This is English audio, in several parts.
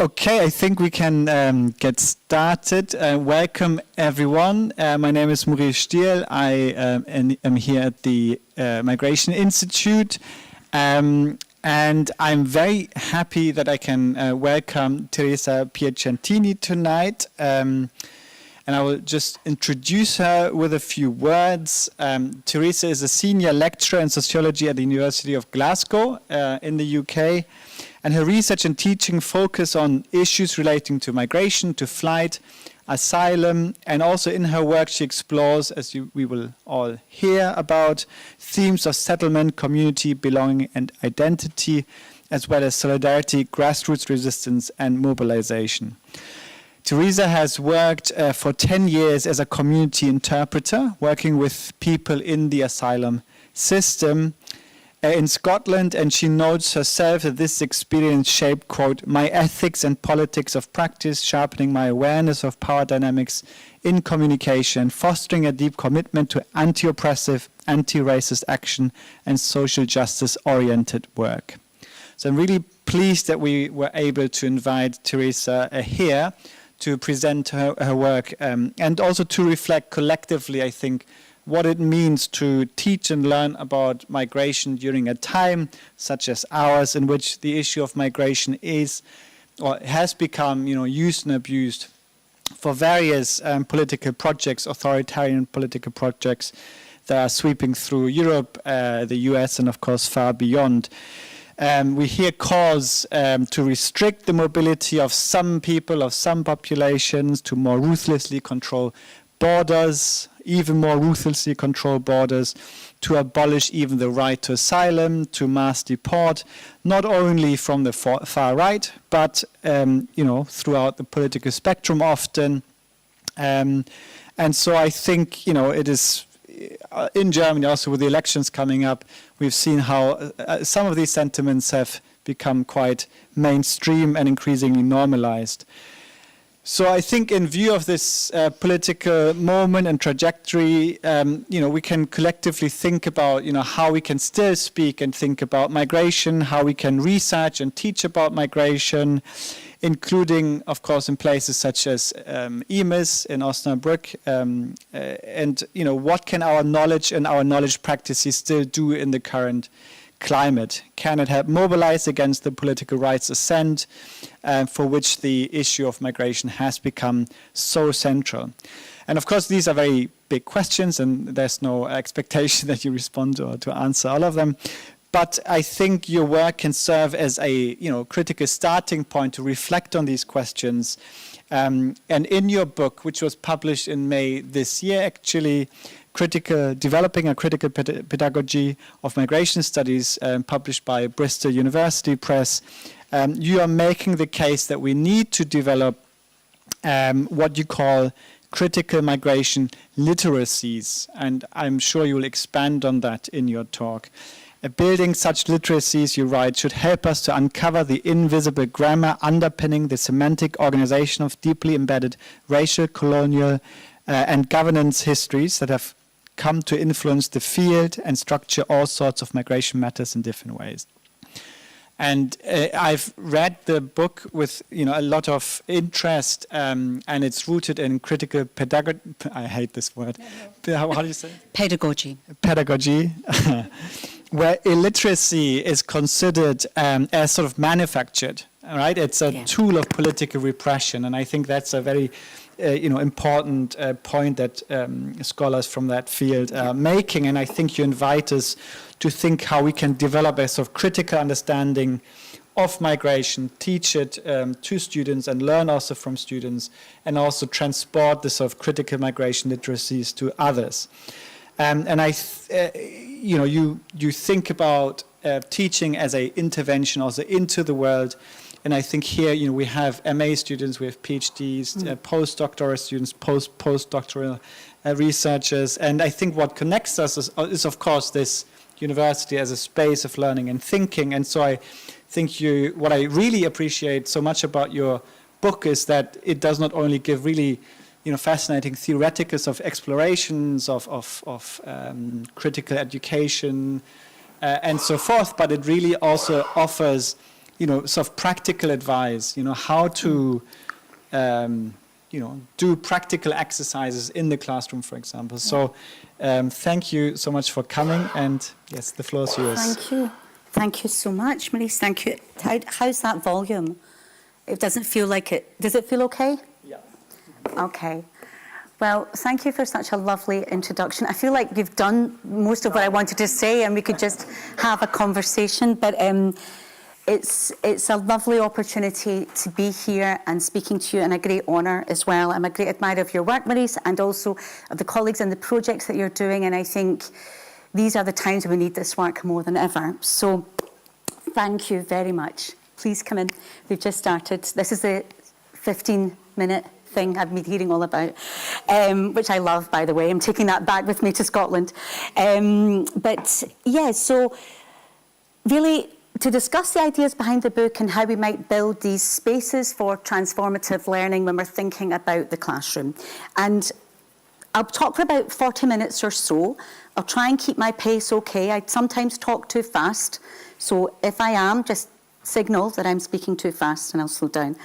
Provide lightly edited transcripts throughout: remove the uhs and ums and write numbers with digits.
Okay, I think we can get started. Welcome, everyone. My name is Maurice Stierl. I am here at the Migration Institute. And I'm very happy that I can welcome Teresa Piacentini tonight. And I will just introduce her with a few words. Teresa is a senior lecturer in sociology at the University of Glasgow in the UK. And her research and teaching focus on issues relating to migration, to flight, asylum, and also in her work she explores, as we will all hear about, themes of settlement, community, belonging, and identity, as well as solidarity, grassroots resistance, and mobilization. Teresa has worked for 10 years as a community interpreter, working with people in the asylum system in Scotland, and she notes herself that this experience shaped, quote, my ethics and politics of practice, sharpening my awareness of power dynamics in communication, fostering a deep commitment to anti-oppressive, anti-racist action and social justice-oriented work. So I'm really pleased that we were able to invite Teresa here to present her work and also to reflect collectively, I think, what it means to teach and learn about migration during a time such as ours, in which the issue of migration is or has become, used and abused for various political projects, authoritarian political projects that are sweeping through Europe, the US, and of course far beyond. We hear calls to restrict the mobility of some people, of some populations, to more ruthlessly control borders, even more ruthlessly control borders, to abolish even the right to asylum, to mass deport, not only from the far right, but throughout the political spectrum often. And so I think it is in Germany also with the elections coming up, we've seen how some of these sentiments have become quite mainstream and increasingly normalized. So I think in view of this political moment and trajectory, we can collectively think about, how we can still speak and think about migration, how we can research and teach about migration, including, of course, in places such as IMIS in Osnabrück, and, what can our knowledge and our knowledge practices still do in the current climate? Can it help mobilize against the political rights ascent for which the issue of migration has become so central? And of course, these are very big questions, and there's no expectation that you respond or to answer all of them. But I think your work can serve as a critical starting point to reflect on these questions. And in your book, which was published in May this year, actually, Developing a Critical Pedagogy of Migration Studies, published by Bristol University Press, you are making the case that we need to develop what you call critical migration literacies, and I'm sure you will expand on that in your talk. Building such literacies, you write, should help us to uncover the invisible grammar underpinning the semantic organization of deeply embedded racial, colonial, and governance histories that have come to influence the field and structure all sorts of migration matters in different ways. And I've read the book with a lot of interest, and it's rooted in critical pedagogy. I hate this word. How do you say it? Pedagogy. Pedagogy, where illiteracy is considered as sort of manufactured. Right? It's a tool of political repression, and I think that's a very important point that scholars from that field are making, and I think you invite us to think how we can develop a sort of critical understanding of migration, teach it to students and learn also from students, and also transport the sort of critical migration literacies to others. And you think about teaching as an intervention also into the world. And I think here, we have MA students, we have PhDs, postdoctoral students, postdoctoral researchers. And I think what connects us is, of course, this university as a space of learning and thinking. And so I think what I really appreciate so much about your book is that it does not only give really, fascinating theoreticals of explorations of critical education and so forth, but it really also offers sort of practical advice, how to, do practical exercises in the classroom, for example. So thank you so much for coming, and yes, the floor is yours. Thank you. Thank you so much, Maurice. Thank you. How's that volume? It doesn't feel like it. Does it feel okay? Yeah. Okay. Well, thank you for such a lovely introduction. I feel like you've done most of what I wanted to say, and we could just have a conversation. But it's a lovely opportunity to be here and speaking to you, and a great honour as well. I'm a great admirer of your work, Maurice, and also of the colleagues and the projects that you're doing. And I think these are the times when we need this work more than ever. So thank you very much. Please come in. We've just started. This is the 15-minute thing I've been hearing all about, which I love, by the way. I'm taking that back with me to Scotland. But yeah, so really to discuss the ideas behind the book and how we might build these spaces for transformative learning when we're thinking about the classroom. And I'll talk for about 40 minutes or so. I'll try and keep my pace okay. I sometimes talk too fast. So if I am, just signal that I'm speaking too fast and I'll slow down.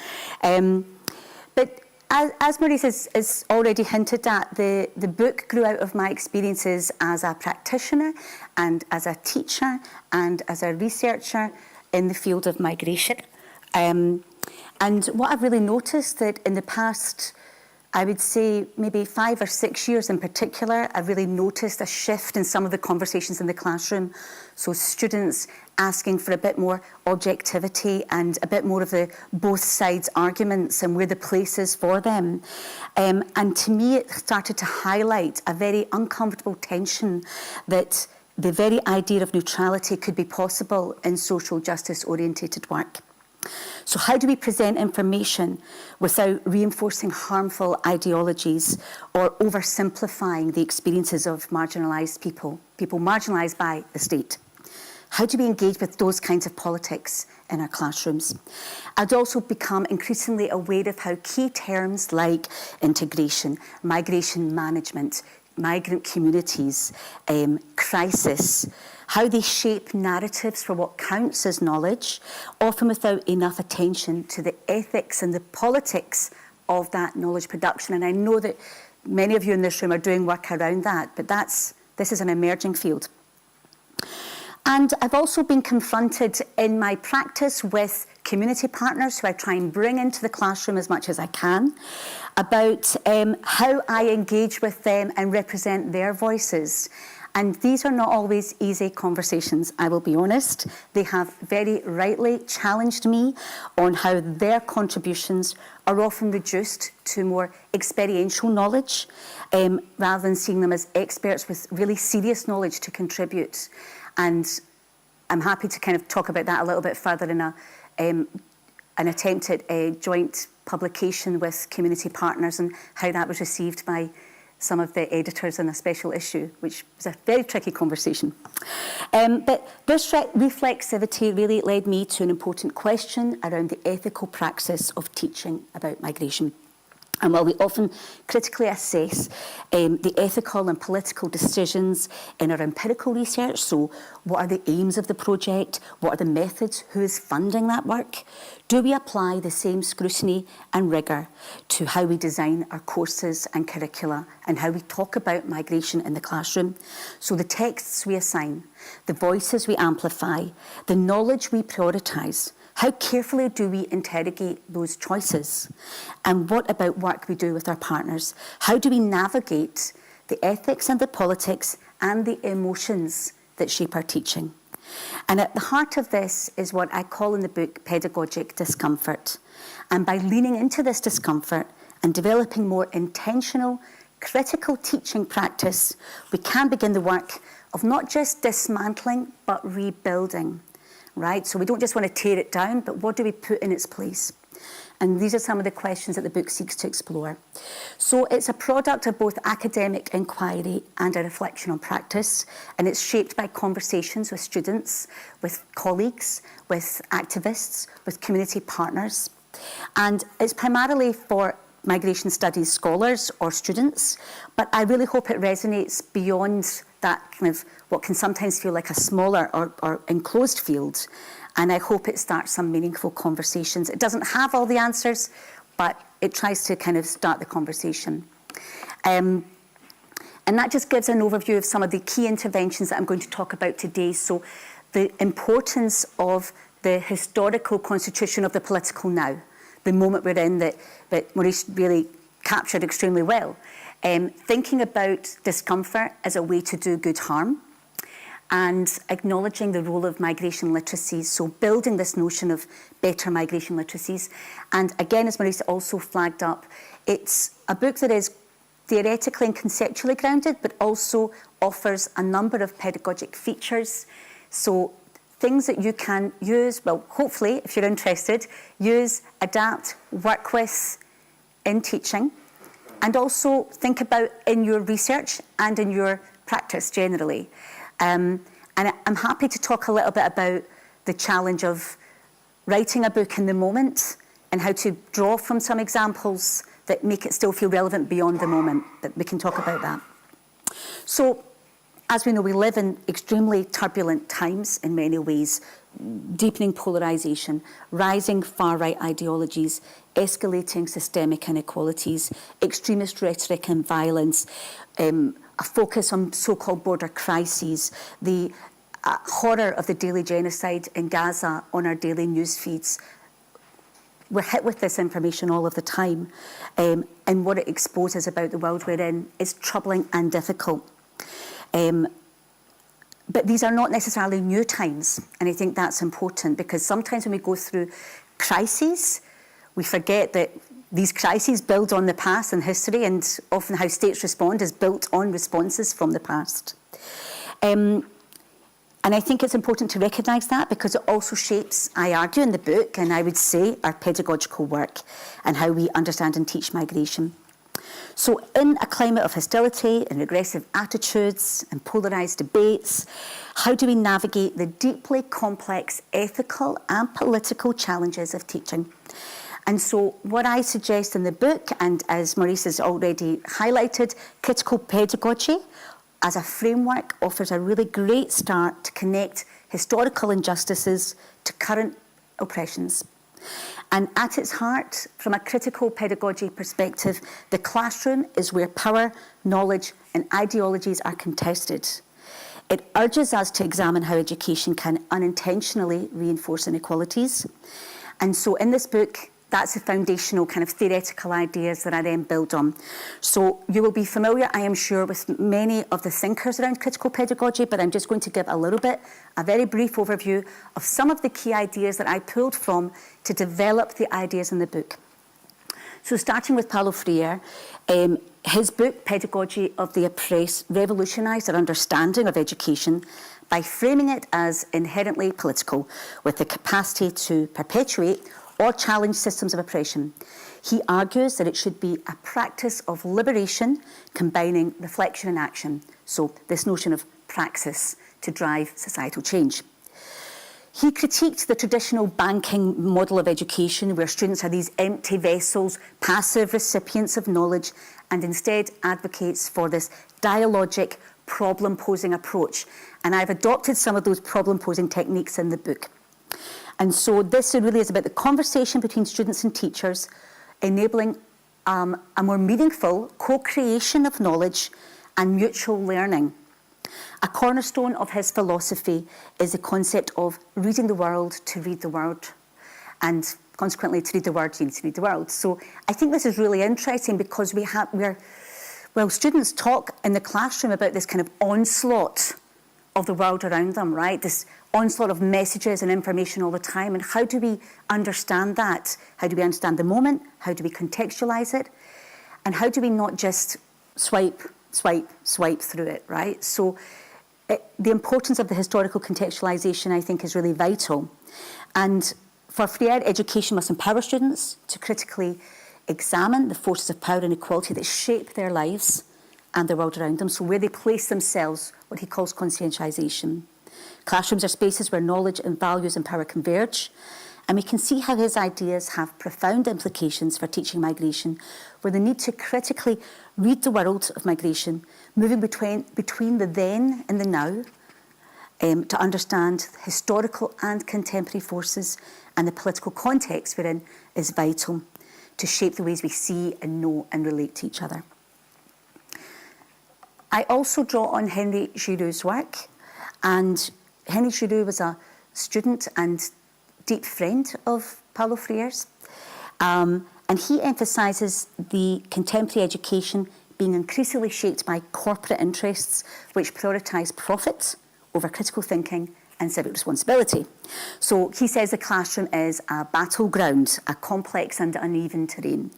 But as Maurice has already hinted at, the book grew out of my experiences as a practitioner and as a teacher and as a researcher in the field of migration. And what I've really noticed that in the past, I would say maybe 5 or 6 years in particular, I've really noticed a shift in some of the conversations in the classroom. So students asking for a bit more objectivity and a bit more of the both sides arguments and where the place is for them. And to me, it started to highlight a very uncomfortable tension that the very idea of neutrality could be possible in social justice orientated work. So how do we present information without reinforcing harmful ideologies or oversimplifying the experiences of marginalised people marginalised by the state? How do we engage with those kinds of politics in our classrooms? I'd also become increasingly aware of how key terms like integration, migration management, migrant communities, crisis, how they shape narratives for what counts as knowledge, often without enough attention to the ethics and the politics of that knowledge production. And I know that many of you in this room are doing work around that, but this is an emerging field. And I've also been confronted in my practice with community partners who I try and bring into the classroom as much as I can about how I engage with them and represent their voices. And these are not always easy conversations, I will be honest. They have very rightly challenged me on how their contributions are often reduced to more experiential knowledge, rather than seeing them as experts with really serious knowledge to contribute. And I'm happy to kind of talk about that a little bit further in an attempt at a joint publication with community partners and how that was received by some of the editors in a special issue, which was a very tricky conversation. But this reflexivity really led me to an important question around the ethical praxis of teaching about migration. And while we often critically assess the ethical and political decisions in our empirical research, so what are the aims of the project, what are the methods, who is funding that work, do we apply the same scrutiny and rigour to how we design our courses and curricula and how we talk about migration in the classroom? So the texts we assign, the voices we amplify, the knowledge we prioritise, how carefully do we interrogate those choices? And what about work we do with our partners? How do we navigate the ethics and the politics and the emotions that shape our teaching? And at the heart of this is what I call in the book pedagogic discomfort. And by leaning into this discomfort and developing more intentional, critical teaching practice, we can begin the work of not just dismantling, but rebuilding. Right? So we don't just want to tear it down, but what do we put in its place? And these are some of the questions that the book seeks to explore. So it's a product of both academic inquiry and a reflection on practice, and it's shaped by conversations with students, with colleagues, with activists, with community partners. And it's primarily for migration studies scholars or students, but I really hope it resonates beyond that kind of what can sometimes feel like a smaller or enclosed field, and I hope it starts some meaningful conversations. It doesn't have all the answers, but it tries to kind of start the conversation. And that just gives an overview of some of the key interventions that I'm going to talk about today. So the importance of the historical constitution of the political now, the moment we're in that Maurice really captured extremely well. Thinking about discomfort as a way to do good harm, and acknowledging the role of migration literacies, so building this notion of better migration literacies. And again, as Maurice also flagged up, it's a book that is theoretically and conceptually grounded, but also offers a number of pedagogic features. So things that you can use, well, hopefully, if you're interested, use, adapt, work with in teaching, and also think about in your research and in your practice generally. And I'm happy to talk a little bit about the challenge of writing a book in the moment and how to draw from some examples that make it still feel relevant beyond the moment, but we can talk about that. So, as we know, we live in extremely turbulent times in many ways, deepening polarisation, rising far-right ideologies, escalating systemic inequalities, extremist rhetoric and violence, a focus on so-called border crises, the horror of the daily genocide in Gaza on our daily news feeds. We're hit with this information all of the time, and what it exposes about the world we're in is troubling and difficult. But these are not necessarily new times, and I think that's important, because sometimes when we go through crises, we forget that these crises build on the past and history, and often how states respond is built on responses from the past. And I think it's important to recognise that, because it also shapes, I argue in the book, and I would say, our pedagogical work and how we understand and teach migration. So in a climate of hostility and regressive attitudes and polarised debates, how do we navigate the deeply complex ethical and political challenges of teaching? And so what I suggest in the book, and as Maurice has already highlighted, critical pedagogy as a framework offers a really great start to connect historical injustices to current oppressions. And at its heart, from a critical pedagogy perspective, the classroom is where power, knowledge, and ideologies are contested. It urges us to examine how education can unintentionally reinforce inequalities. And so in this book, that's the foundational kind of theoretical ideas that I then build on. So you will be familiar, I am sure, with many of the thinkers around critical pedagogy, but I'm just going to give a very brief overview of some of the key ideas that I pulled from to develop the ideas in the book. So starting with Paulo Freire, his book, Pedagogy of the Oppressed, revolutionised our understanding of education by framing it as inherently political, with the capacity to perpetuate or challenge systems of oppression. He argues that it should be a practice of liberation combining reflection and action. So this notion of praxis to drive societal change. He critiqued the traditional banking model of education, where students are these empty vessels, passive recipients of knowledge, and instead advocates for this dialogic, problem-posing approach. And I've adopted some of those problem-posing techniques in the book. And so this really is about the conversation between students and teachers, enabling a more meaningful co-creation of knowledge and mutual learning. A cornerstone of his philosophy is the concept of reading the world to read the world, and consequently to read the word, you need to read the world. So I think this is really interesting, because students talk in the classroom about this kind of onslaught of the world around them, right? This onslaught of messages and information all the time. And how do we understand that? How do we understand the moment? How do we contextualize it? And how do we not just swipe through it, right? So the importance of the historical contextualization, I think, is really vital. And for Freire, education must empower students to critically examine the forces of power and equality that shape their lives and the world around them, so where they place themselves, what he calls conscientisation. Classrooms are spaces where knowledge and values and power converge, and we can see how his ideas have profound implications for teaching migration, where the need to critically read the world of migration, moving between the then and the now, to understand historical and contemporary forces and the political context we're in is vital to shape the ways we see and know and relate to each other. I also draw on Henry Giroud's work, and Henry Giroud was a student and deep friend of Paulo Freire's, and he emphasises the contemporary education being increasingly shaped by corporate interests which prioritise profit over critical thinking and civic responsibility. So he says the classroom is a battleground, a complex and uneven terrain.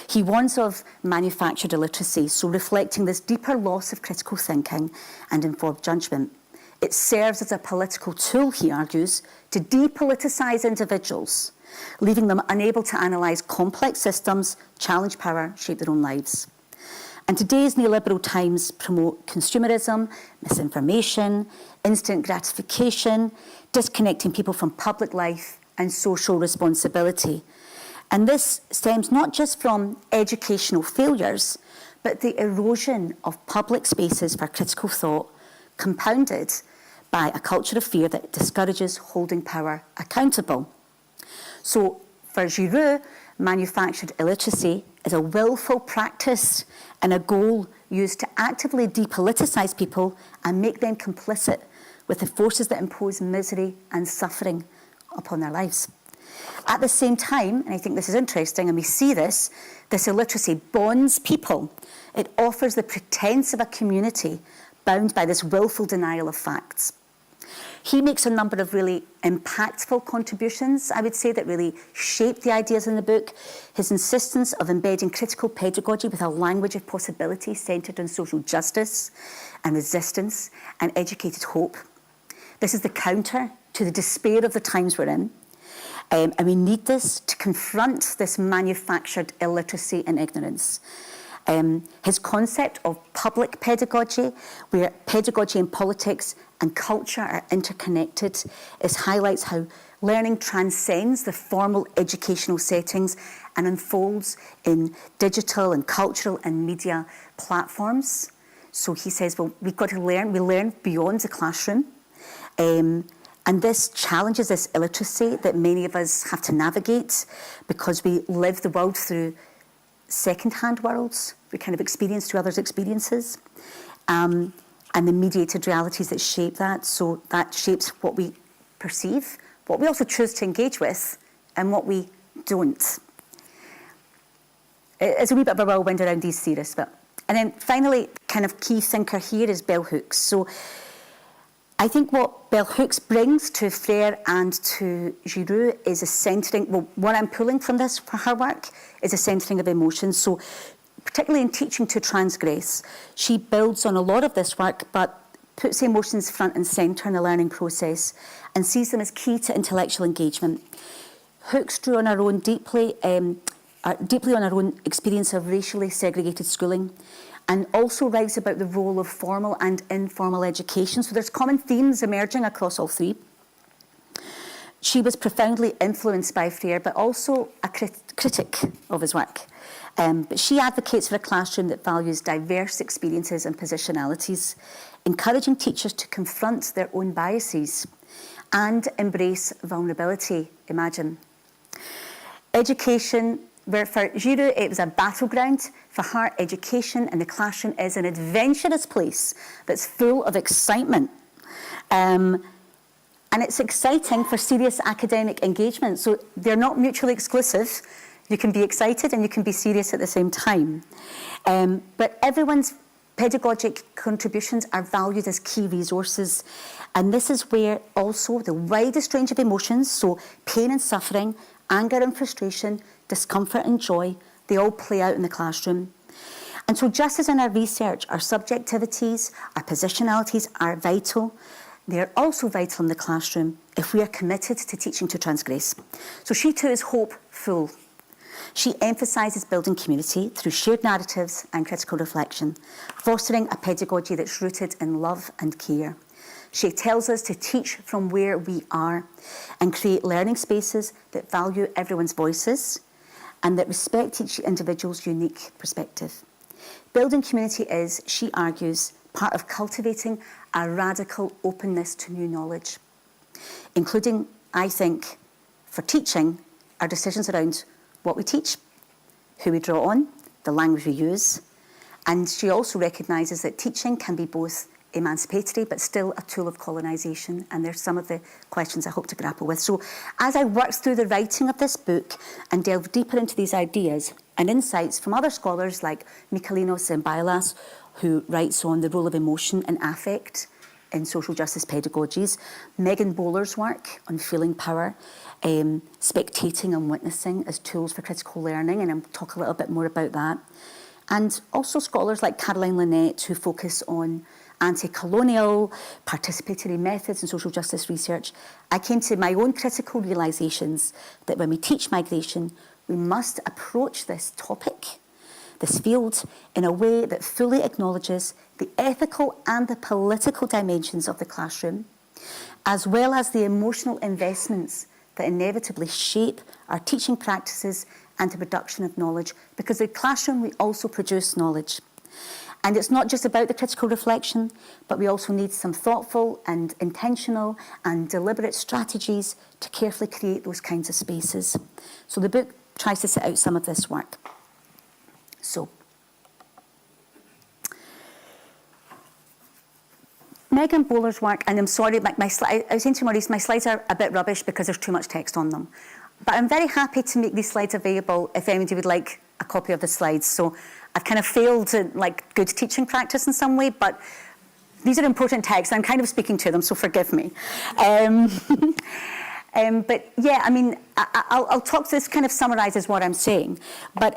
He warns of manufactured illiteracy, so reflecting this deeper loss of critical thinking and informed judgment. It serves as a political tool, he argues, to depoliticise individuals, leaving them unable to analyse complex systems, challenge power, shape their own lives. And today's neoliberal times promote consumerism, misinformation, instant gratification, disconnecting people from public life and social responsibility. And this stems not just from educational failures, but the erosion of public spaces for critical thought, compounded by a culture of fear that discourages holding power accountable. So for Giroud, manufactured illiteracy is a willful practice and a goal used to actively depoliticise people and make them complicit with the forces that impose misery and suffering upon their lives. At the same time, and I think this is interesting, and we see this illiteracy bonds people. It offers the pretense of a community bound by this willful denial of facts. He makes a number of really impactful contributions, I would say, that really shape the ideas in the book. His insistence of embedding critical pedagogy with a language of possibility centred on social justice and resistance and educated hope. This is the counter to the despair of the times we're in. And we need this to confront this manufactured illiteracy and ignorance. His concept of public pedagogy, where pedagogy and politics and culture are interconnected, highlights how learning transcends the formal educational settings and unfolds in digital and cultural and media platforms. So he says, well, we've got to learn, we learn beyond the classroom. And this challenges this illiteracy that many of us have to navigate because we live the world through second-hand worlds. We kind of experience through others' experiences. And the mediated realities that shape that. So that shapes what we perceive, what we also choose to engage with, and what we don't. It's a wee bit of a whirlwind around these theories. And then finally, kind of key thinker here is Bell Hooks. So I think what Bell Hooks brings to Freire and to Giroud is a centering, well, what I'm pulling from this for her work is a centering of emotions. So particularly in teaching to transgress, she builds on a lot of this work, but puts the emotions front and centre in the learning process and sees them as key to intellectual engagement. Hooks drew on her own deeply on her own experience of racially segregated schooling, and also writes about the role of formal and informal education. So there's common themes emerging across all three. She was profoundly influenced by Freire, but also a critic of his work. But she advocates for a classroom that values diverse experiences and positionalities, encouraging teachers to confront their own biases and embrace vulnerability, imagine. Education, where for Giroud it was a battleground, for her education in the classroom is an adventurous place that's full of excitement. And it's exciting for serious academic engagement, so they're not mutually exclusive. You can be excited and you can be serious at the same time. But everyone's pedagogic contributions are valued as key resources. And this is where also the widest range of emotions, so pain and suffering, anger and frustration, discomfort and joy, they all play out in the classroom. And so just as in our research, our subjectivities, our positionalities are vital, they are also vital in the classroom if we are committed to teaching to transgress. So she too is hopeful. She emphasises building community through shared narratives and critical reflection, fostering a pedagogy that's rooted in love and care. She tells us to teach from where we are and create learning spaces that value everyone's voices and that respect each individual's unique perspective. Building community is, she argues, part of cultivating a radical openness to new knowledge, including, I think, for teaching, our decisions around what we teach, who we draw on, the language we use. And she also recognises that teaching can be both emancipatory but still a tool of colonisation, and there's some of the questions I hope to grapple with. So as I worked through the writing of this book and delved deeper into these ideas and insights from other scholars like Michalinos and Bailas, who writes on the role of emotion and affect in social justice pedagogies, Megan Bowler's work on feeling power, spectating and witnessing as tools for critical learning, and I'll talk a little bit more about that. And also scholars like Caroline Lynette, who focus on anti-colonial, participatory methods in social justice research. I came to my own critical realisations that when we teach migration, we must approach this topic, this field, in a way that fully acknowledges the ethical and the political dimensions of the classroom, as well as the emotional investments that inevitably shape our teaching practices and the production of knowledge, because in the classroom we also produce knowledge. And it's not just about the critical reflection, but we also need some thoughtful and intentional and deliberate strategies to carefully create those kinds of spaces. So the book tries to set out some of this work. So, Megan Bowler's work, and I'm sorry, I was saying to Maurice, my slides are a bit rubbish because there's too much text on them. But I'm very happy to make these slides available if anybody would like a copy of the slides. So I've kind of failed in like good teaching practice in some way, but these are important texts. I'm kind of speaking to them, so forgive me. But yeah, I mean, I'll talk, this kind of summarises what I'm saying. But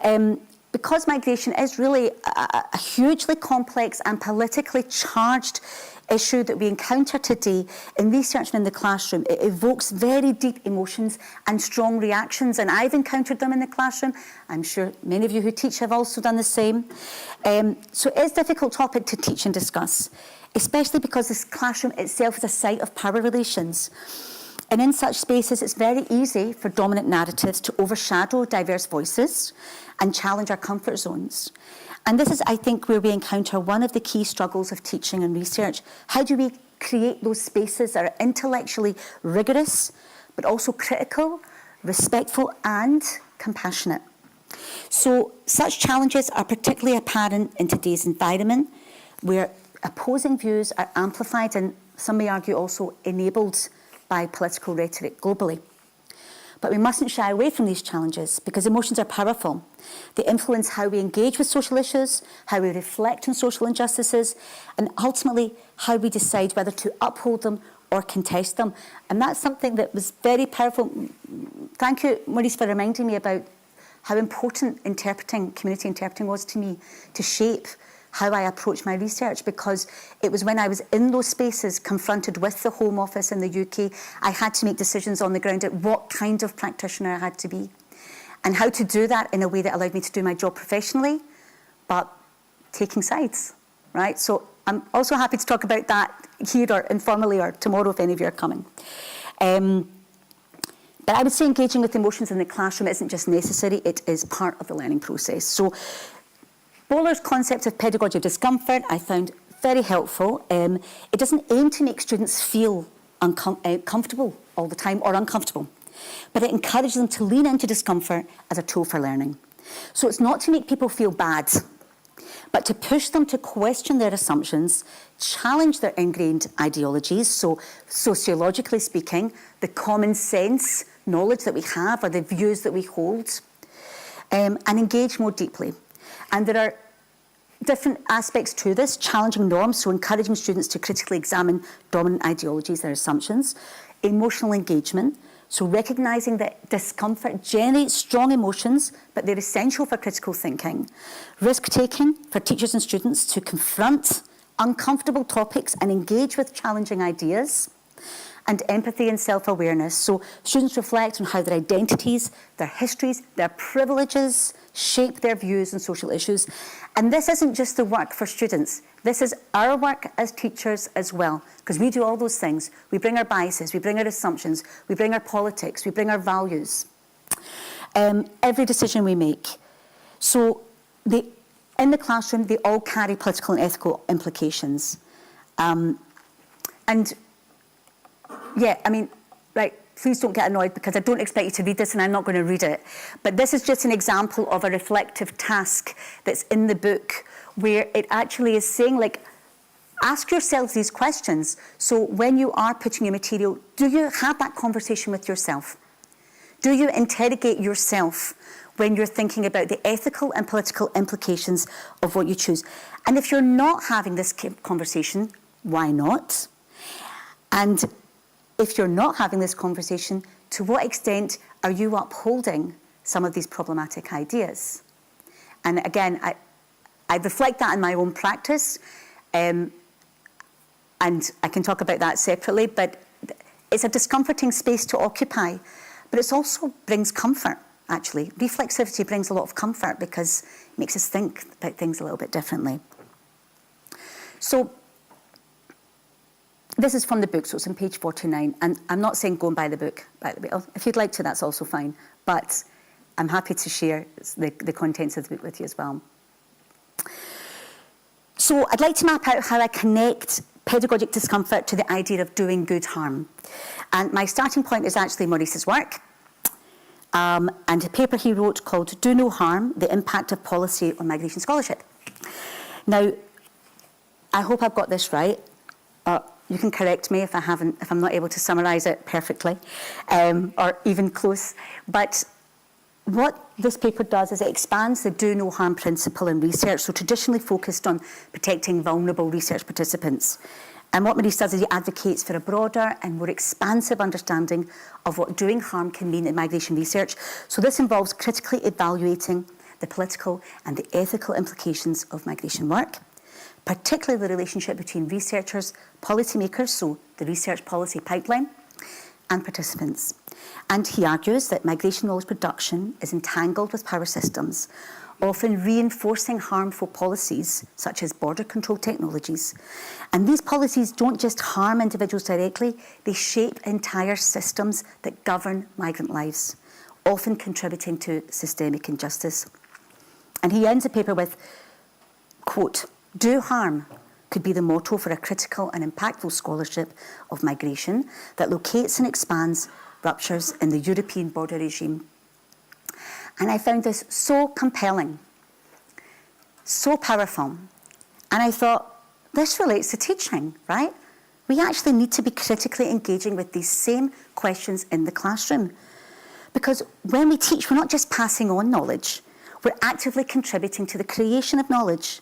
because migration is really a hugely complex and politically charged issue that we encounter today in research and in the classroom, it evokes very deep emotions and strong reactions, and I've encountered them in the classroom. I'm sure many of you who teach have also done the same. So it is a difficult topic to teach and discuss, especially because this classroom itself is a site of power relations. And in such spaces, it's very easy for dominant narratives to overshadow diverse voices and challenge our comfort zones. And this is, I think, where we encounter one of the key struggles of teaching and research. How do we create those spaces that are intellectually rigorous, but also critical, respectful, and compassionate? So such challenges are particularly apparent in today's environment, where opposing views are amplified and, some may argue, also enabled by political rhetoric globally. But we mustn't shy away from these challenges because emotions are powerful. They influence how we engage with social issues, how we reflect on social injustices, and ultimately how we decide whether to uphold them or contest them. And that's something that was very powerful. Thank you, Maurice, for reminding me about how important community interpreting was to me to shape how I approach my research, because it was when I was in those spaces confronted with the Home Office in the UK, I had to make decisions on the ground at what kind of practitioner I had to be and how to do that in a way that allowed me to do my job professionally, but taking sides, right? So I'm also happy to talk about that here or informally or tomorrow if any of you are coming. But I would say engaging with emotions in the classroom isn't just necessary, it is part of the learning process. So Bowler's concept of pedagogy of discomfort I found very helpful. It doesn't aim to make students feel comfortable all the time or uncomfortable, but it encourages them to lean into discomfort as a tool for learning. So it's not to make people feel bad, but to push them to question their assumptions, challenge their ingrained ideologies, so sociologically speaking, the common sense knowledge that we have or the views that we hold, and engage more deeply. And there are different aspects to this: challenging norms, so encouraging students to critically examine dominant ideologies, their assumptions; emotional engagement, so recognising that discomfort generates strong emotions, but they're essential for critical thinking; risk-taking for teachers and students to confront uncomfortable topics and engage with challenging ideas; and empathy and self-awareness, so students reflect on how their identities, their histories, their privileges shape their views on social issues. And this isn't just the work for students, this is our work as teachers as well, because we do all those things. We bring our biases, we bring our assumptions, we bring our politics, we bring our values. Every decision we make. So the in the classroom, they all carry political and ethical implications. And yeah, I mean, right, please don't get annoyed because I don't expect you to read this and I'm not going to read it. But this is just an example of a reflective task that's in the book where it actually is saying, like, ask yourselves these questions. So when you are putting your material, do you have that conversation with yourself? Do you interrogate yourself when you're thinking about the ethical and political implications of what you choose? And if you're not having this conversation, why not? And if you're not having this conversation, to what extent are you upholding some of these problematic ideas? And again, I reflect that in my own practice, and I can talk about that separately, but it's a discomforting space to occupy, but it also brings comfort, actually. Reflexivity brings a lot of comfort because it makes us think about things a little bit differently. So this is from the book, so it's on page 49, and I'm not saying go and buy the book, by the way. If you'd like to, that's also fine, but I'm happy to share the contents of the book with you as well. So I'd like to map out how I connect pedagogic discomfort to the idea of doing good harm. And my starting point is actually Maurice's work, and a paper he wrote called Do No Harm, The Impact of Policy on Migration Scholarship. Now, I hope I've got this right. You can correct me if I'm not able to summarise it perfectly, or even close. But what this paper does is it expands the do no harm principle in research, so traditionally focused on protecting vulnerable research participants. And what Maurice does is he advocates for a broader and more expansive understanding of what doing harm can mean in migration research. So this involves critically evaluating the political and the ethical implications of migration work, particularly the relationship between researchers, policymakers, so the research policy pipeline, and participants. And he argues that migration knowledge production is entangled with power systems, often reinforcing harmful policies such as border control technologies. And these policies don't just harm individuals directly, they shape entire systems that govern migrant lives, often contributing to systemic injustice. And he ends the paper with, quote, "Do harm could be the motto for a critical and impactful scholarship of migration that locates and expands ruptures in the European border regime." And I found this so compelling, so powerful. And I thought, this relates to teaching, right? We actually need to be critically engaging with these same questions in the classroom. Because when we teach, we're not just passing on knowledge, we're actively contributing to the creation of knowledge.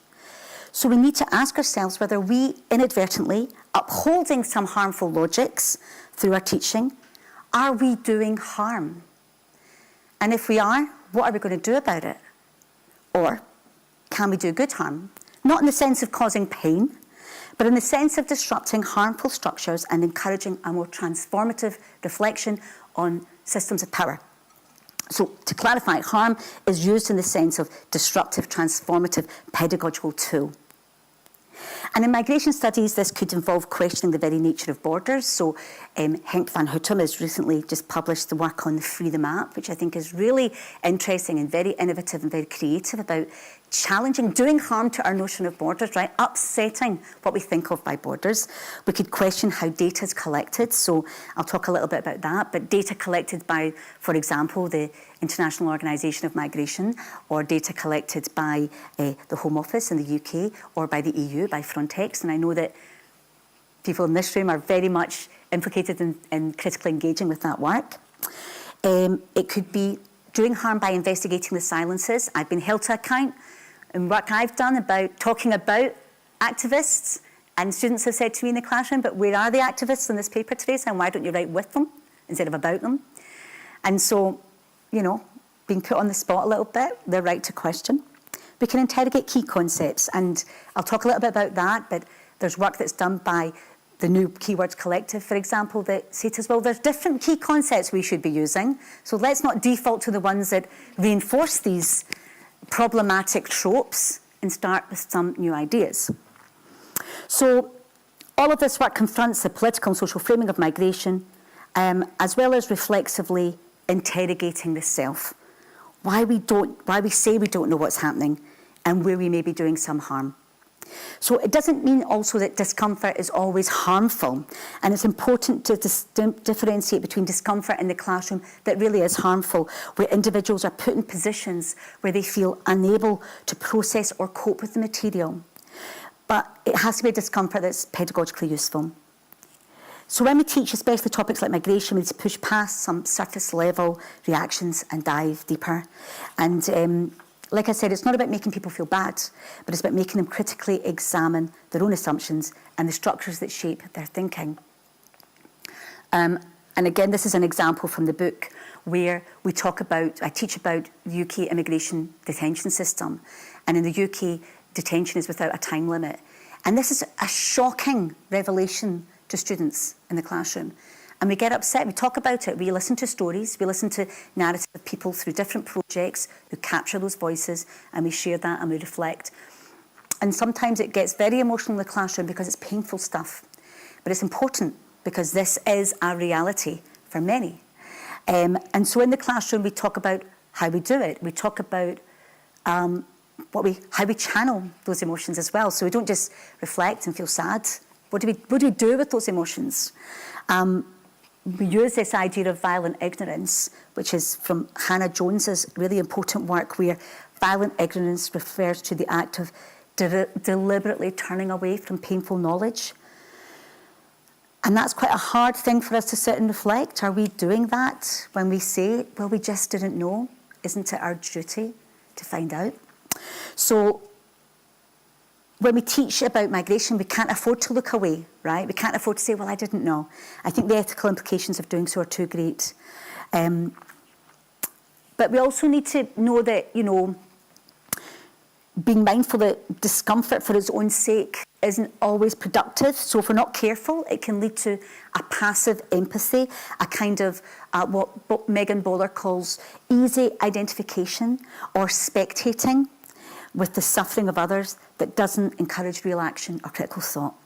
So we need to ask ourselves whether we inadvertently, upholding some harmful logics through our teaching, are we doing harm? And if we are, what are we going to do about it? Or can we do good harm? Not in the sense of causing pain, but in the sense of disrupting harmful structures and encouraging a more transformative reflection on systems of power. So to clarify, harm is used in the sense of disruptive, transformative, pedagogical tool. And in migration studies, this could involve questioning the very nature of borders. So Henk van Houten has recently just published the work on the Free the Map, which I think is really interesting and very innovative and very creative about challenging, doing harm to our notion of borders, right? Upsetting what we think of by borders. We could question how data is collected. So I'll talk a little bit about that. But data collected by, for example, the International Organisation of Migration, or data collected by the Home Office in the UK, or by the EU, by Frontex. And I know that people in this room are very much implicated in critically engaging with that work. It could be doing harm by investigating the silences. I've been held to account in work I've done about talking about activists, and students have said to me in the classroom, but where are the activists in this paper, Teresa, and why don't you write with them instead of about them? And so, you know, being put on the spot a little bit, the right to question. We can interrogate key concepts, and I'll talk a little bit about that, but there's work that's done by the New Keywords Collective, for example, that say to us, well, there's different key concepts we should be using, so let's not default to the ones that reinforce these problematic tropes and start with some new ideas. So all of this work confronts the political and social framing of migration, as well as reflexively interrogating the self. Why we say we don't know what's happening, and where we may be doing some harm. So it doesn't mean also that discomfort is always harmful, and it's important to differentiate between discomfort in the classroom that really is harmful, where individuals are put in positions where they feel unable to process or cope with the material. But it has to be a discomfort that's pedagogically useful. So when we teach, especially topics like migration, we need to push past some surface level reactions and dive deeper. And like I said, it's not about making people feel bad, but it's about making them critically examine their own assumptions and the structures that shape their thinking. And again, this is an example from the book where I teach about the UK immigration detention system. And in the UK, detention is without a time limit. And this is a shocking revelation to students in the classroom. And we get upset, we talk about it, we listen to stories, we listen to narratives of people through different projects who capture those voices, and we share that and we reflect. And sometimes it gets very emotional in the classroom because it's painful stuff. But it's important because this is a reality for many. And so in the classroom, we talk about how we do it. We talk about how we channel those emotions as well. So we don't just reflect and feel sad. What do we do with those emotions? We use this idea of violent ignorance, which is from Hannah Jones's really important work, where violent ignorance refers to the act of deliberately turning away from painful knowledge. And that's quite a hard thing for us to sit and reflect. Are we doing that when we say, well, we just didn't know? Isn't it our duty to find out? So when we teach about migration, we can't afford to look away, right? We can't afford to say, well, I didn't know. I think the ethical implications of doing so are too great. But we also need to know that, being mindful that discomfort for its own sake isn't always productive. So if we're not careful, it can lead to a passive empathy, a kind of what Megan Bowler calls easy identification or spectating with the suffering of others that doesn't encourage real action or critical thought.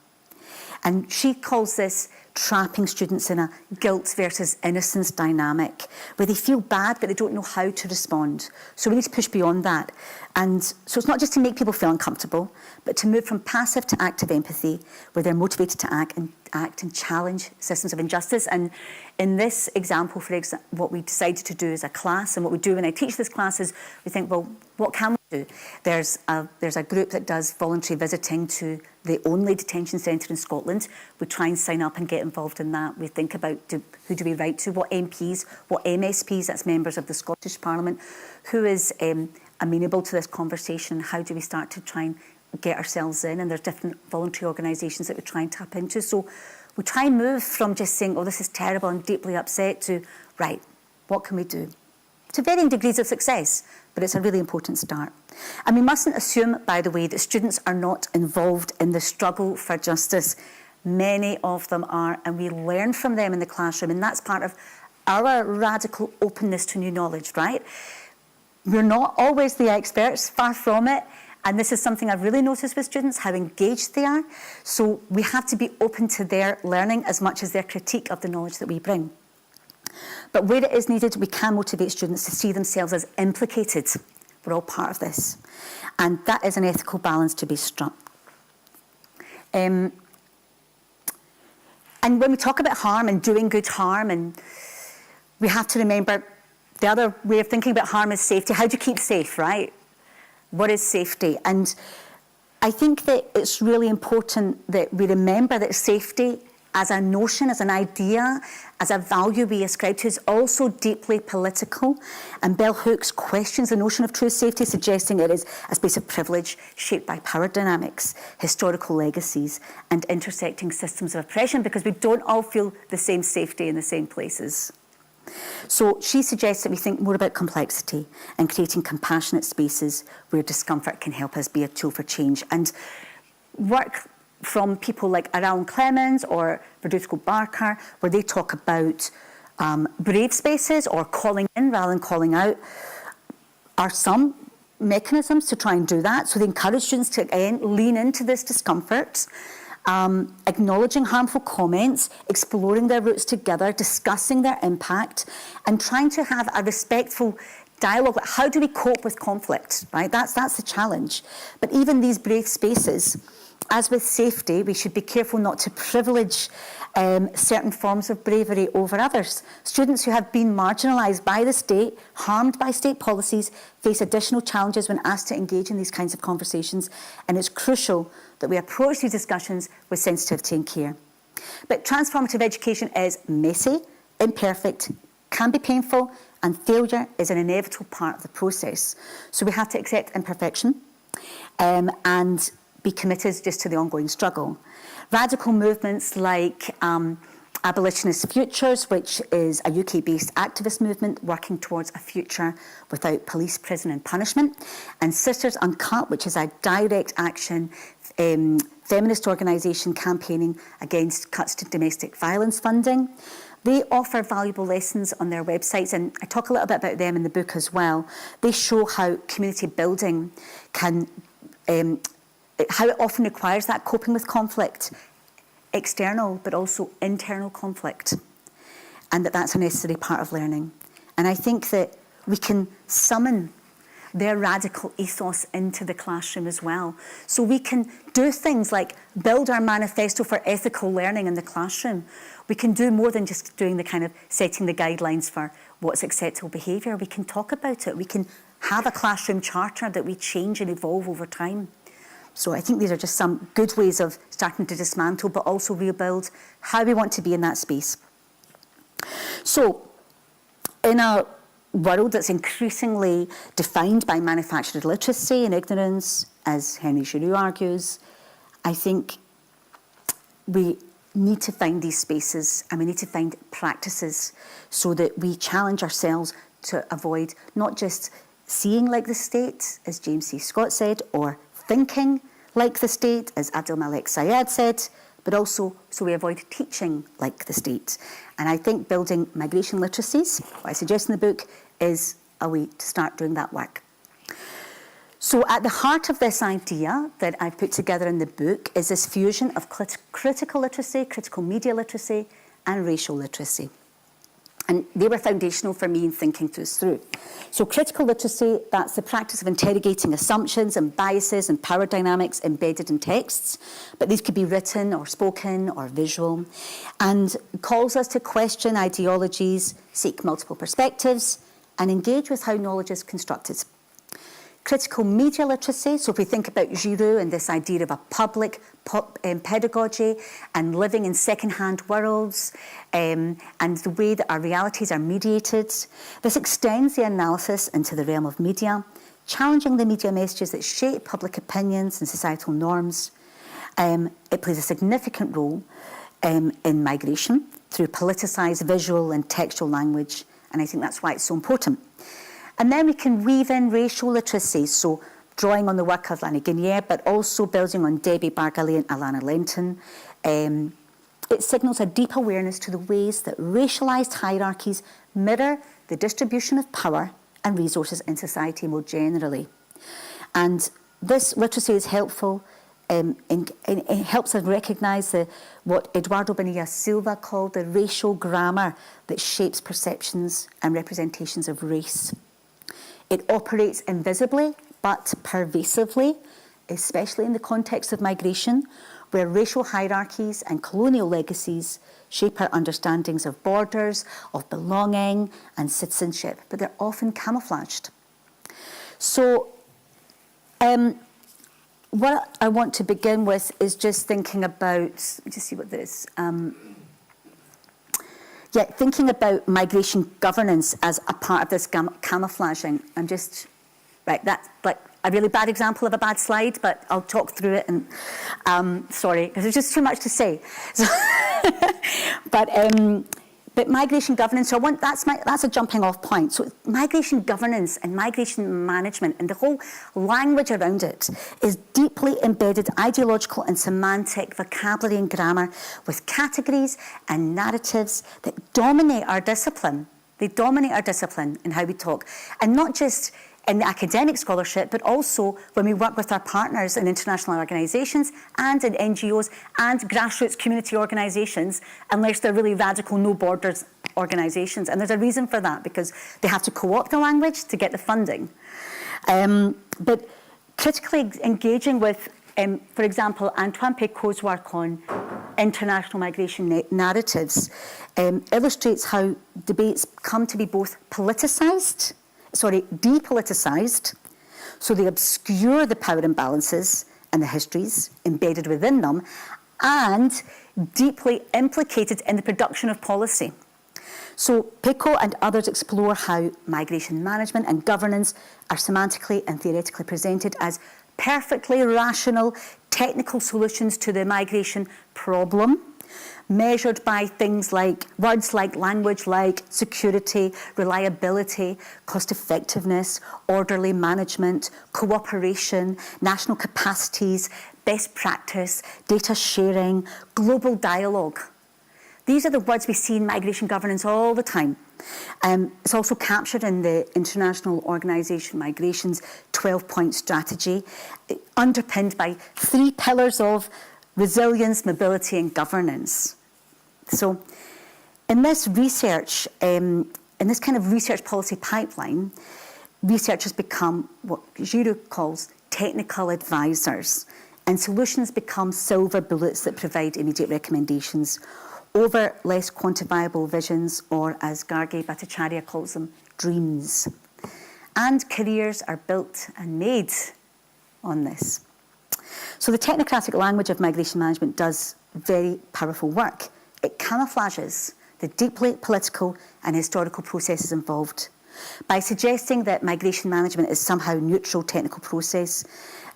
And she calls this trapping students in a guilt versus innocence dynamic, where they feel bad but they don't know how to respond. So we need to push beyond that. And so it's not just to make people feel uncomfortable, but to move from passive to active empathy, where they're motivated to act and challenge systems of injustice. And in this example, what we decided to do as a class, and what we do when I teach this class is we think, well, what can we do? There's a group that does voluntary visiting to the only detention centre in Scotland. We try and sign up and get involved in that. We think about who do we write to, what MPs, what MSPs, that's members of the Scottish Parliament, who is amenable to this conversation, how do we start to try and get ourselves in, and there's different voluntary organisations that we try and tap into. So we try and move from just saying, oh, this is terrible, I'm deeply upset, to, right, what can we do? To varying degrees of success, but it's a really important start. And we mustn't assume, by the way, that students are not involved in the struggle for justice. Many of them are, and we learn from them in the classroom, and that's part of our radical openness to new knowledge, right? We're not always the experts, far from it. And this is something I've really noticed with students, how engaged they are. So we have to be open to their learning as much as their critique of the knowledge that we bring. But where it is needed, we can motivate students to see themselves as implicated. We're all part of this. And that is an ethical balance to be struck. And when we talk about harm and doing good harm, and we have to remember the other way of thinking about harm is safety. How do you keep safe, right? What is safety? And I think that it's really important that we remember that safety as a notion, as an idea, as a value we ascribe to is also deeply political. And bell hooks questions the notion of true safety, suggesting it is a space of privilege shaped by power dynamics, historical legacies, and intersecting systems of oppression, because we don't all feel the same safety in the same places. So she suggests that we think more about complexity and creating compassionate spaces where discomfort can help us be a tool for change. And work from people like Around Clemens or Verduzco Barker, where they talk about brave spaces or calling in rather than calling out, are some mechanisms to try and do that. So they encourage students to, again, lean into this discomfort, acknowledging harmful comments, exploring their roots together, discussing their impact, and trying to have a respectful dialogue. How do we cope with conflict, right? That's the challenge. But even these brave spaces, as with safety, we should be careful not to privilege certain forms of bravery over others. Students who have been marginalised by the state, harmed by state policies, face additional challenges when asked to engage in these kinds of conversations, and it's crucial that we approach these discussions with sensitivity and care. But transformative education is messy, imperfect, can be painful, and failure is an inevitable part of the process. So we have to accept imperfection and be committed just to the ongoing struggle. Radical movements like Abolitionist Futures, which is a UK-based activist movement working towards a future without police, prison and punishment, and Sisters Uncut, which is a direct action feminist organisation campaigning against cuts to domestic violence funding. They offer valuable lessons on their websites, and I talk a little bit about them in the book as well. They show how community building can, how it often requires that coping with conflict, external but also internal conflict, and that's a necessary part of learning. And I think that we can summon their radical ethos into the classroom as well. So we can do things like build our manifesto for ethical learning in the classroom. We can do more than just doing the kind of setting the guidelines for what's acceptable behaviour. We can talk about it. We can have a classroom charter that we change and evolve over time. So I think these are just some good ways of starting to dismantle, but also rebuild how we want to be in that space. So in a world that's increasingly defined by manufactured literacy and ignorance, as Henry Giroux argues, I think we need to find these spaces and we need to find practices so that we challenge ourselves to avoid not just seeing like the state, as James C. Scott said, or thinking like the state, as Abdul Malik Sayed said, but also so we avoid teaching like the state. And I think building migration literacies, what I suggest in the book, is a way to start doing that work. So at the heart of this idea that I've put together in the book is this fusion of critical literacy, critical media literacy, and racial literacy. And they were foundational for me in thinking this through. So critical literacy, that's the practice of interrogating assumptions and biases and power dynamics embedded in texts, but these could be written or spoken or visual, and calls us to question ideologies, seek multiple perspectives, and engage with how knowledge is constructed. Critical media literacy, so if we think about Giroux and this idea of a public pedagogy and living in second-hand worlds and the way that our realities are mediated, this extends the analysis into the realm of media, challenging the media messages that shape public opinions and societal norms. It plays a significant role in migration through politicised visual and textual language, and I think that's why it's so important. And then we can weave in racial literacy, so drawing on the work of Lani Guinier, but also building on Debbie Bargali and Alana Lenton. It signals a deep awareness to the ways that racialised hierarchies mirror the distribution of power and resources in society more generally. And this literacy is helpful. It helps us recognise what Eduardo Bonilla Silva called the racial grammar that shapes perceptions and representations of race. It operates invisibly but pervasively, especially in the context of migration, where racial hierarchies and colonial legacies shape our understandings of borders, of belonging and citizenship, but they're often camouflaged. So what I want to begin with is just thinking about, let me just see what this thinking about migration governance as a part of this camouflaging. I'm just, right, that's like a really bad example of a bad slide, but I'll talk through it and, sorry, because there's just too much to say. So but migration governance, so that's a jumping off point. So migration governance and migration management and the whole language around it is deeply embedded ideological and semantic vocabulary and grammar with categories and narratives that dominate our discipline. They dominate our discipline in how we talk. And not just in the academic scholarship, but also when we work with our partners in international organisations and in NGOs and grassroots community organisations, unless they're really radical, no borders organisations. And there's a reason for that, because they have to co-opt the language to get the funding. But critically engaging with, for example, Antoine Pecot's work on international migration narratives illustrates how debates come to be both depoliticised, so they obscure the power imbalances and the histories embedded within them, and deeply implicated in the production of policy. So Pecot and others explore how migration management and governance are semantically and theoretically presented as perfectly rational technical solutions to the migration problem, measured by things like words like language like security, reliability, cost effectiveness, orderly management, cooperation, national capacities, best practice, data sharing, global dialogue. These are the words we see in migration governance all the time. It's also captured in the International Organisation Migration's 12-point strategy, underpinned by 3 pillars of resilience, mobility and governance. So in this research, in this kind of research policy pipeline, researchers become what Giro calls technical advisors, and solutions become silver bullets that provide immediate recommendations over less quantifiable visions, or as Gargi Bhattacharya calls them, dreams. And careers are built and made on this. So the technocratic language of migration management does very powerful work. It camouflages the deeply political and historical processes involved by suggesting that migration management is somehow a neutral technical process,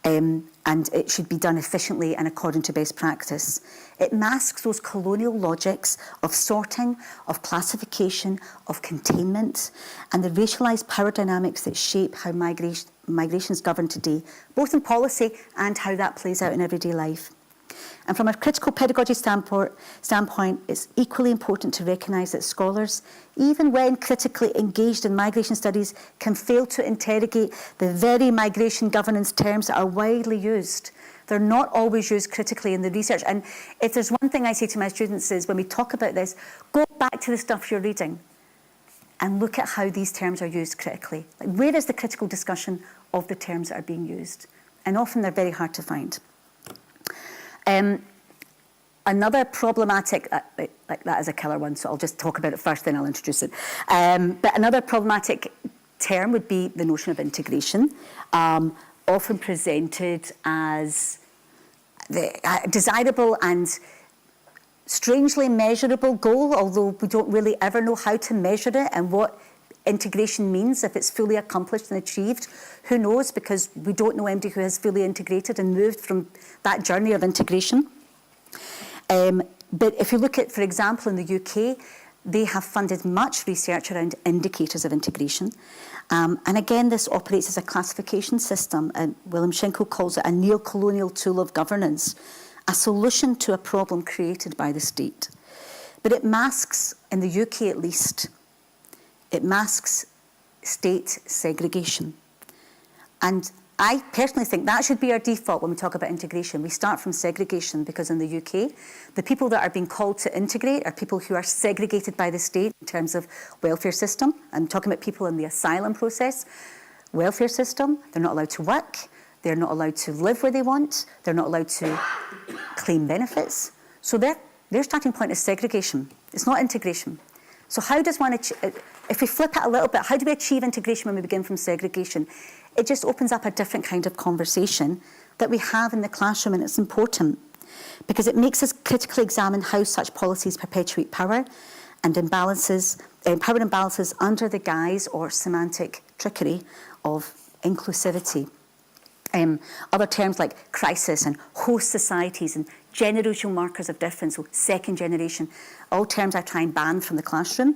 and it should be done efficiently and according to best practice. It masks those colonial logics of sorting, of classification, of containment, and the racialised power dynamics that shape how migration is governed today, both in policy and how that plays out in everyday life. And from a critical pedagogy standpoint, it's equally important to recognise that scholars, even when critically engaged in migration studies, can fail to interrogate the very migration governance terms that are widely used. They're not always used critically in the research. And if there's one thing I say to my students is, when we talk about this, go back to the stuff you're reading and look at how these terms are used critically. Like, where is the critical discussion of the terms that are being used? And often they're very hard to find. Another problematic, like that is a killer one, so I'll just talk about it first, then I'll introduce it. But another problematic term would be the notion of integration, often presented as the desirable and strangely measurable goal, although we don't really ever know how to measure it and what integration means, if it's fully accomplished and achieved. Who knows, because we don't know anybody who has fully integrated and moved from that journey of integration. But if you look at, for example, in the UK, they have funded much research around indicators of integration. And again, this operates as a classification system, and William Schinkel calls it a neo-colonial tool of governance, a solution to a problem created by the state. But it masks, in the UK at least, it masks state segregation. And I personally think that should be our default when we talk about integration. We start from segregation, because in the UK, the people that are being called to integrate are people who are segregated by the state in terms of welfare system. I'm talking about people in the asylum process. Welfare system, they're not allowed to work, they're not allowed to live where they want, they're not allowed to claim benefits. So their starting point is segregation. It's not integration. So how does one, if we flip it a little bit, how do we achieve integration when we begin from segregation? It just opens up a different kind of conversation that we have in the classroom, and it's important because it makes us critically examine how such policies perpetuate power and imbalances, power imbalances under the guise or semantic trickery of inclusivity. Other terms like crisis and host societies and generational markers of difference, so second generation, all terms I try and ban from the classroom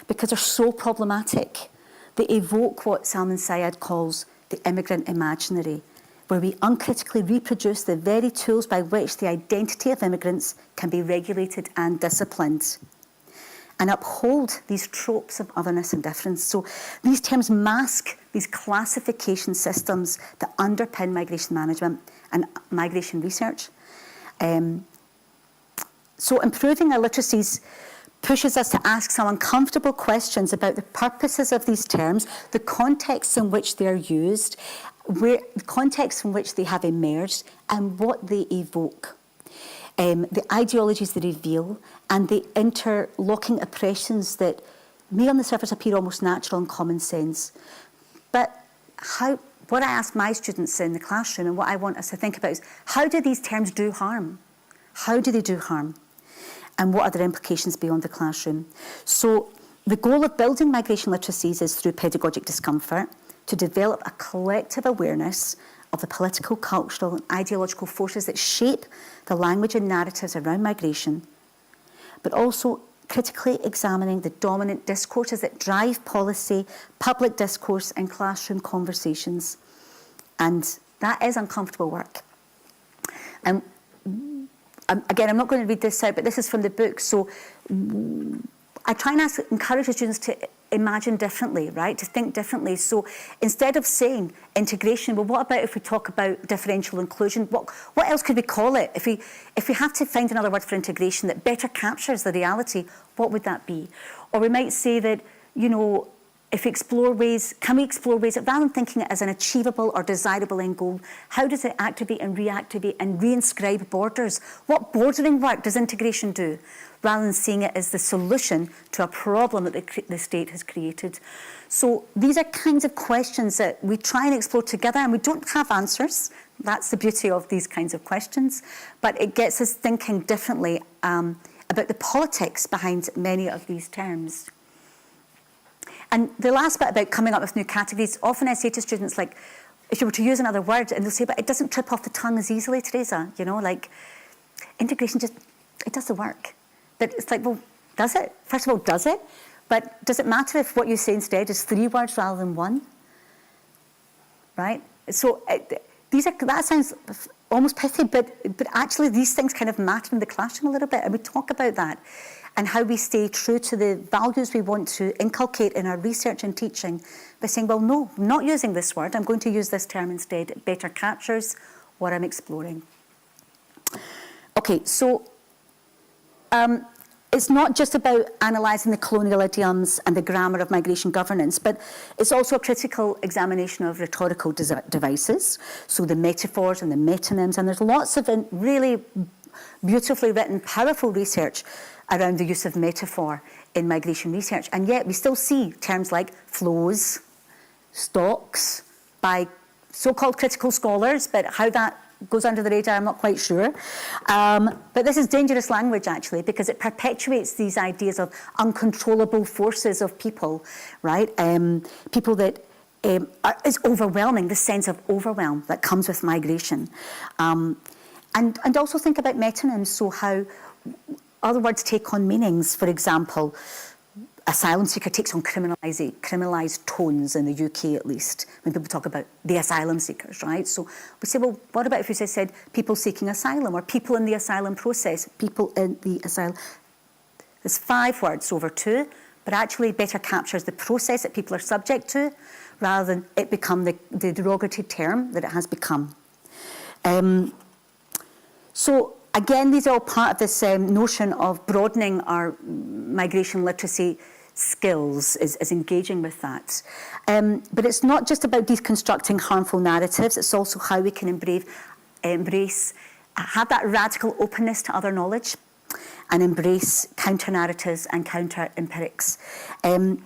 because they're so problematic. They evoke what Salman Syed calls the immigrant imaginary, where we uncritically reproduce the very tools by which the identity of immigrants can be regulated and disciplined, and uphold these tropes of otherness and difference. So these terms mask these classification systems that underpin migration management and migration research. So improving our literacies pushes us to ask some uncomfortable questions about the purposes of these terms, the contexts in which they're used, the context in which they have emerged, and what they evoke. The ideologies they reveal, and the interlocking oppressions that may on the surface appear almost natural and common sense. But what I ask my students in the classroom, and what I want us to think about, is how do these terms do harm? How do they do harm? And what are their implications beyond the classroom? So the goal of building migration literacies is through pedagogic discomfort, to develop a collective awareness of the political, cultural and ideological forces that shape the language and narratives around migration, but also critically examining the dominant discourses that drive policy, public discourse and classroom conversations. And that is uncomfortable work. And again, I'm not going to read this out, but this is from the book. So I try and encourage the students to imagine differently, right? To think differently. So instead of saying integration, well, what about if we talk about differential inclusion? What else could we call it? If we have to find another word for integration that better captures the reality, what would that be? Or we might say that, you know, if we explore ways, can we explore ways that rather than thinking it as an achievable or desirable end goal, how does it activate and reactivate and reinscribe borders? What bordering work does integration do? Rather than seeing it as the solution to a problem that the state has created. So these are kinds of questions that we try and explore together, and we don't have answers. That's the beauty of these kinds of questions. But it gets us thinking differently about the politics behind many of these terms. And the last bit about coming up with new categories, often I say to students, like, if you were to use another word, and they'll say, but it doesn't trip off the tongue as easily, Teresa, you know, like, integration just, it does the work. But it's like, well, does it? First of all, does it? But does it matter if what you say instead is 3 words rather than 1? Right? So that sounds almost pithy, but actually these things kind of matter in the classroom a little bit, and we talk about that and how we stay true to the values we want to inculcate in our research and teaching by saying, well, no, I'm not using this word, I'm going to use this term instead. It better captures what I'm exploring. Okay, so it's not just about analysing the colonial idioms and the grammar of migration governance, but it's also a critical examination of rhetorical devices, so the metaphors and the metonyms, and there's lots of really beautifully written, powerful research around the use of metaphor in migration research, and yet we still see terms like flows, stocks, by so-called critical scholars, but how that goes under the radar, I'm not quite sure. But this is dangerous language, actually, because it perpetuates these ideas of uncontrollable forces of people, right? People that is overwhelming, the sense of overwhelm that comes with migration. And also think about metonyms, so how other words take on meanings. For example, asylum seeker takes on criminalised tones in the UK, at least, when people talk about the asylum seekers, right? So we say, well, what about if we said people seeking asylum, or people in the asylum process, people in the asylum? There's 5 words over 2, but actually better captures the process that people are subject to, rather than it become the derogatory term that it has become. So again, these are all part of this notion of broadening our migration literacy skills, is engaging with that. But it's not just about deconstructing harmful narratives, it's also how we can embrace, have that radical openness to other knowledge, and embrace counter-narratives and counter-empirics. And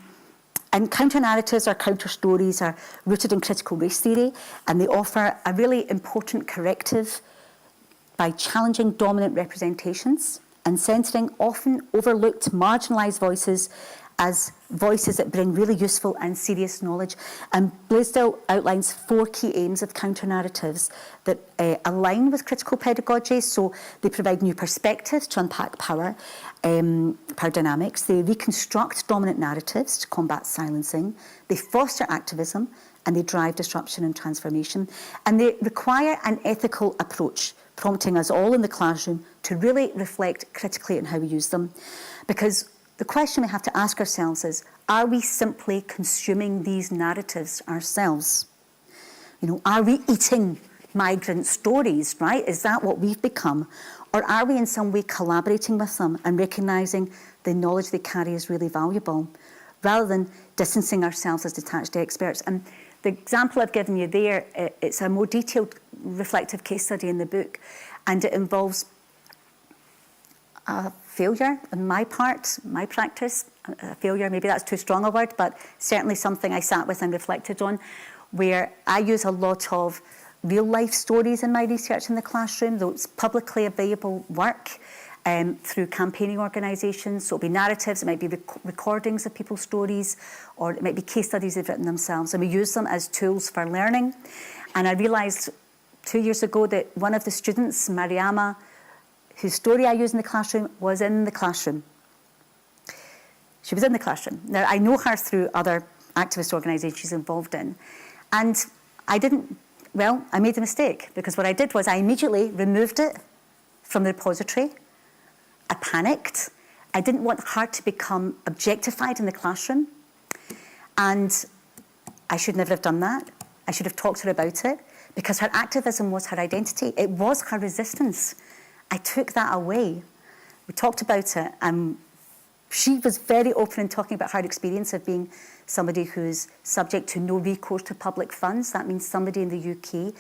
counter-narratives or counter-stories are rooted in critical race theory, and they offer a really important corrective by challenging dominant representations and centering often overlooked, marginalised voices as voices that bring really useful and serious knowledge. And Blaisdell outlines 4 key aims of counter-narratives that align with critical pedagogy. So they provide new perspectives to unpack power dynamics. They reconstruct dominant narratives to combat silencing. They foster activism, and they drive disruption and transformation. And they require an ethical approach, prompting us all in the classroom to really reflect critically on how we use them. Because the question we have to ask ourselves is, are we simply consuming these narratives ourselves? You know, are we eating migrant stories, right? Is that what we've become? Or are we in some way collaborating with them and recognising the knowledge they carry is really valuable, rather than distancing ourselves as detached experts. And the example I've given you there, it's a more detailed reflective case study in the book, and it involves a failure on my part, my practice, a failure, maybe that's too strong a word, but certainly something I sat with and reflected on, where I use a lot of real life stories in my research in the classroom, though it's publicly available work through campaigning organisations. So it'll be narratives, it might be recordings of people's stories, or it might be case studies they've written themselves. And we use them as tools for learning. And I realised 2 years ago that one of the students, Mariama, whose story I used in the classroom, was in the classroom. She was in the classroom. Now, I know her through other activist organisations she's involved in. And I made a mistake, because what I did was I immediately removed it from the repository. I panicked. I didn't want her to become objectified in the classroom. And I should never have done that. I should have talked to her about it, because her activism was her identity. It was her resistance. I took that away. We talked about it, and she was very open in talking about her experience of being somebody who's subject to no recourse to public funds. That means somebody in the UK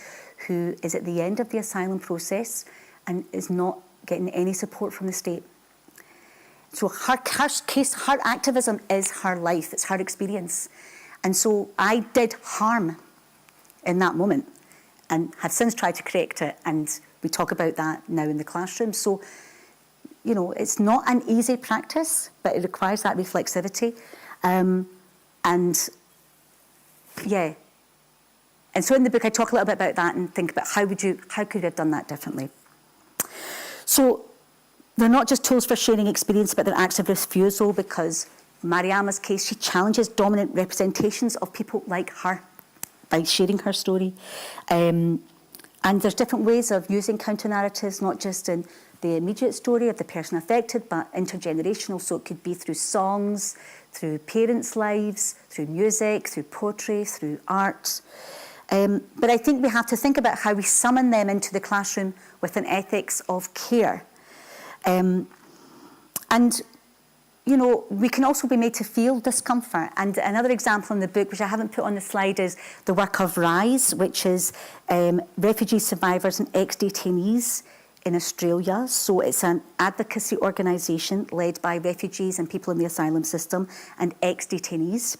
who is at the end of the asylum process and is not getting any support from the state. So her case, her activism is her life, it's her experience. And so I did harm in that moment and have since tried to correct it, and we talk about that now in the classroom. So, you know, it's not an easy practice, but it requires that reflexivity. And so in the book I talk a little bit about that and think about how could you have done that differently. So they're not just tools for sharing experience, but they're acts of refusal, because Mariama's case, she challenges dominant representations of people like her by sharing her story. And there's different ways of using counter-narratives, not just in the immediate story of the person affected, but intergenerational. So it could be through songs, through parents' lives, through music, through poetry, through art. But I think we have to think about how we summon them into the classroom with an ethics of care. And, you know, we can also be made to feel discomfort. And another example in the book, which I haven't put on the slide, is the work of RISE, which is refugee survivors and ex-detainees in Australia. So it's an advocacy organisation led by refugees and people in the asylum system and ex-detainees.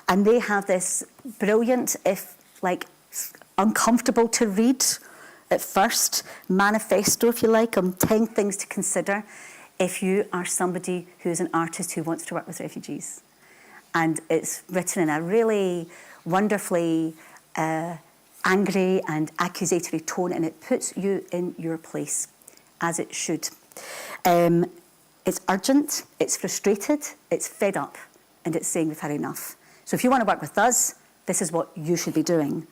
And they have this brilliant, if like uncomfortable to read at first, manifesto, if you like, on 10 things to consider if you are somebody who's an artist who wants to work with refugees. And it's written in a really wonderfully angry and accusatory tone, and it puts you in your place, as it should. It's urgent, it's frustrated, it's fed up, and it's saying we've had enough. So if you want to work with us, this is what you should be doing.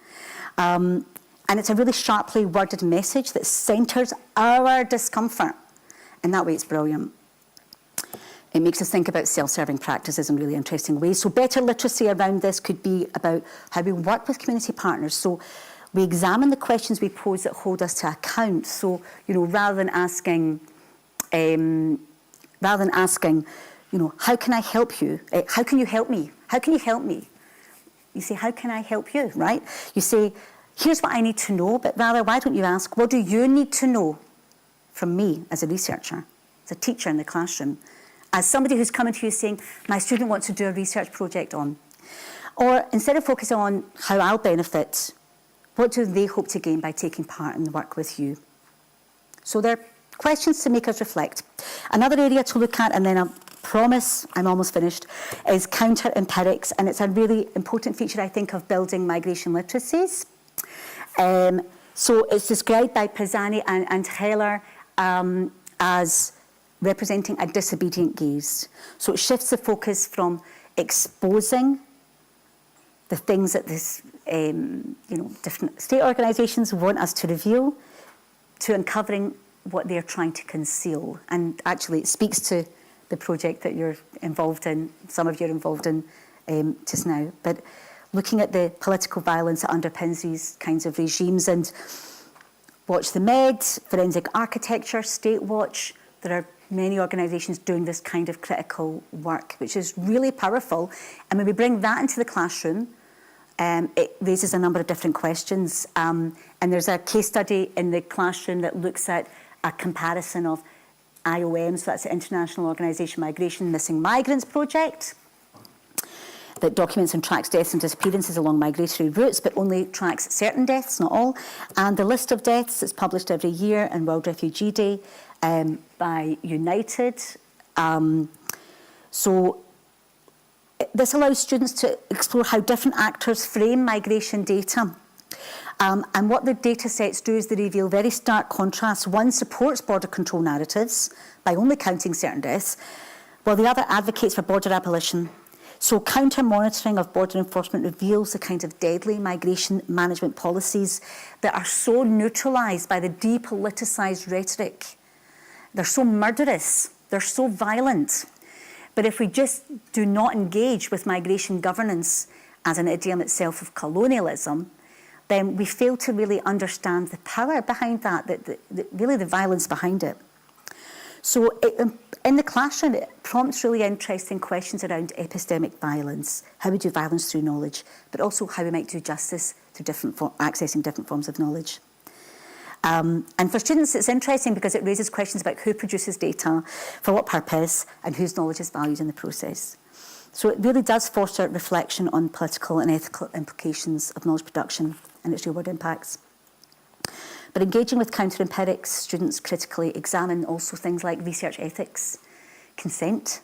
And it's a really sharply worded message that centres our discomfort. And that way it's brilliant. It makes us think about self-serving practices in really interesting ways. So better literacy around this could be about how we work with community partners. So we examine the questions we pose that hold us to account. So, you know, rather than asking, you know, how can I help you? How can you help me? How can you help me? You say, how can I help you, right? You say, here's what I need to know, but rather, why don't you ask, what do you need to know from me as a researcher, as a teacher in the classroom, as somebody who's coming to you saying, my student wants to do a research project on? Or instead of focusing on how I'll benefit, what do they hope to gain by taking part in the work with you? So they're questions to make us reflect. Another area to look at, and then I promise I'm almost finished, is counter-empirics, and it's a really important feature, I think, of building migration literacies. So it's described by Pisani and Heller as representing a disobedient gaze. So it shifts the focus from exposing the things that this, different state organisations want us to reveal, to uncovering what they're trying to conceal. And actually, it speaks to the project that you're involved in, some of you are involved in just now. But looking at the political violence that underpins these kinds of regimes, and Watch the Med, Forensic Architecture, State Watch, there are many organisations doing this kind of critical work, which is really powerful. And when we bring that into the classroom, it raises a number of different questions. And there's a case study in the classroom that looks at a comparison of IOM, so that's the International Organisation Migration Missing Migrants Project, that documents and tracks deaths and disappearances along migratory routes, but only tracks certain deaths, not all. And the list of deaths is published every year in World Refugee Day by United. So this allows students to explore how different actors frame migration data. And what the data sets do is they reveal very stark contrasts. One supports border control narratives by only counting certain deaths, while the other advocates for border abolition. So counter-monitoring of border enforcement reveals the kind of deadly migration management policies that are so neutralised by the depoliticised rhetoric. They're so murderous, they're so violent. But if we just do not engage with migration governance as an idiom itself of colonialism, then we fail to really understand the power behind that, really the violence behind it. So in the classroom, it prompts really interesting questions around epistemic violence, how we do violence through knowledge, but also how we might do justice through accessing different forms of knowledge. And for students, it's interesting because it raises questions about who produces data, for what purpose, and whose knowledge is valued in the process. So it really does foster reflection on political and ethical implications of knowledge production and its real-world impacts. But engaging with counter-empirics, students critically examine also things like research ethics, consent,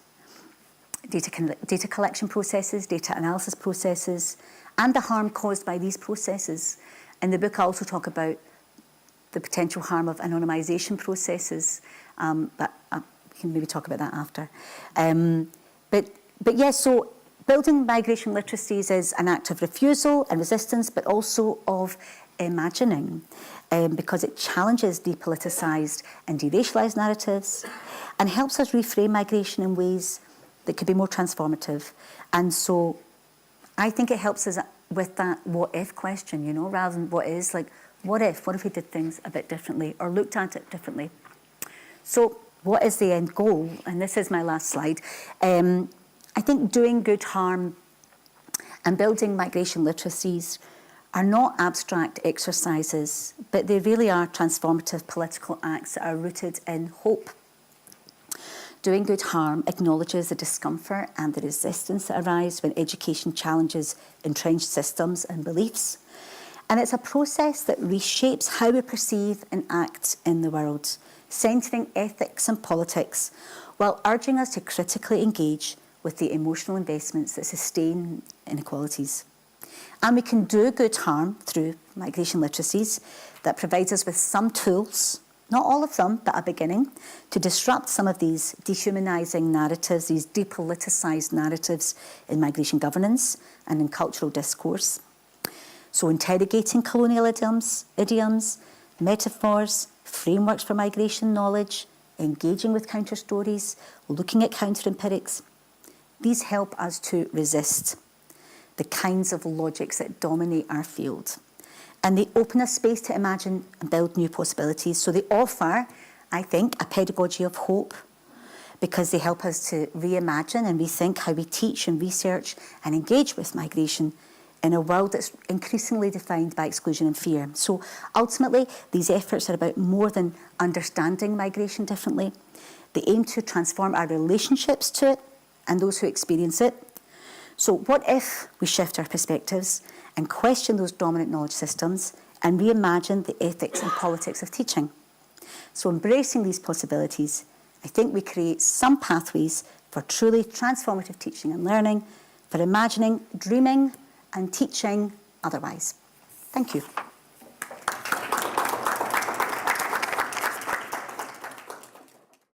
data collection processes, data analysis processes, and the harm caused by these processes. In the book, I also talk about the potential harm of anonymisation processes, but we can maybe talk about that after. But yes, so building migration literacies is an act of refusal and resistance, but also of imagining, because it challenges depoliticised and deracialised narratives and helps us reframe migration in ways that could be more transformative. And so I think it helps us with that what if question, you know, rather than what is, like, what if we did things a bit differently or looked at it differently? So what is the end goal? And this is my last slide. I think doing good harm and building migration literacies are not abstract exercises, but they really are transformative political acts that are rooted in hope. Doing good harm acknowledges the discomfort and the resistance that arise when education challenges entrenched systems and beliefs. And it's a process that reshapes how we perceive and act in the world, centering ethics and politics, while urging us to critically engage with the emotional investments that sustain inequalities. And we can do good harm through migration literacies that provides us with some tools, not all of them, but a beginning, to disrupt some of these dehumanising narratives, these depoliticised narratives in migration governance and in cultural discourse. So interrogating colonial idioms, metaphors, frameworks for migration knowledge, engaging with counter stories, looking at counter empirics, these help us to resist the kinds of logics that dominate our field. And they open a space to imagine and build new possibilities. So they offer, I think, a pedagogy of hope, because they help us to reimagine and rethink how we teach and research and engage with migration in a world that's increasingly defined by exclusion and fear. So ultimately, these efforts are about more than understanding migration differently. They aim to transform our relationships to it and those who experience it. So what if we shift our perspectives and question those dominant knowledge systems and reimagine the ethics and politics of teaching? So embracing these possibilities, I think we create some pathways for truly transformative teaching and learning, for imagining, dreaming, and teaching otherwise. Thank you.